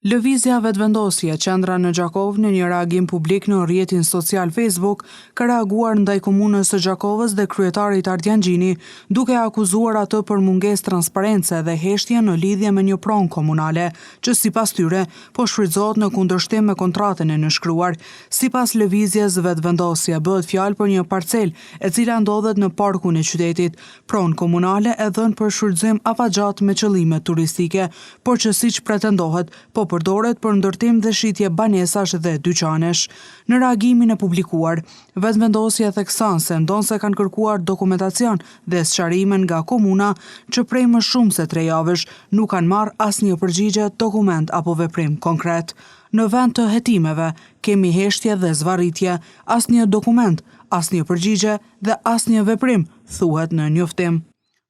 Lëvizja vetëvendosje qendra në Gjakov në një reagim publik në rrjetin social Facebook ka reaguar ndaj komunës së Gjakovës dhe kryetarit Ardian Gjini, duke akuzuar atë për mungesë transparence dhe heshtje në lidhje me një pronë komunale, që sipas tyre po shfrytëzohet në kundërshtim me kontratën e nënshkruar. Sipas lëvizjes vetëvendosje bëhet fjalë për një parcel e cila ndodhet në parkun e qytetit, pronë komunale e dhënë për shfrytëzim afatgjat me qëllime turistike, por që siç pretendohet po përdoret për ndërtim dhe shitje banesash dhe dyqanesh. Në reagimin e publikuar, vetëvendosja thekson se ndonse kanë kërkuar dokumentacion dhe sqarime nga komuna që prej më shumë se 3 javësh nuk kanë marrë asnjë përgjigje, dokument apo veprim konkret. Në vend të hetimeve, kemi heshtje dhe zvarritje, asnjë dokument, asnjë përgjigje dhe asnjë veprim, thuhet në njoftim.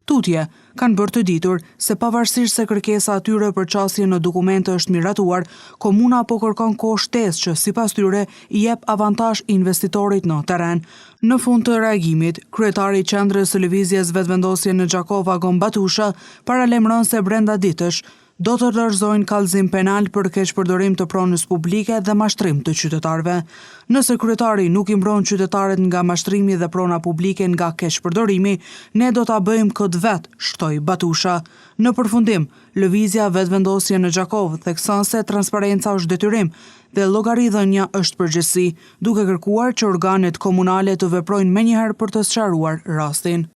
Tutje kanë bërë të ditur se pavarësisht se kërkesa atyre për qasje në dokumente është miratuar, komuna po kërkon kohë shtesë që sipas tyre i jep avantazh investitorit në terren. Në fund të reagimit, kryetari i qendrës së lëvizjes vetëvendosje në Gjakov Agon Batusha paralajmëron se brenda ditësh do të dorëzojnë kallëzim penal për keqpërdorim të pronës publike dhe mashtrim të qytetarëve. Nëse kryetari nuk i mbron qytetarët nga mashtrimi dhe prona publike nga keqpërdorimi, ne do ta bëjmë këtë vetë, shtoi Batusha. Në përfundim, lëvizja vetëvendosje në Gjakov thekson se transparenca është detyrim dhe llogaridhënia është përgjegjësi, duke kërkuar që organet komunale të veprojnë menjëherë për të sqaruar rastin.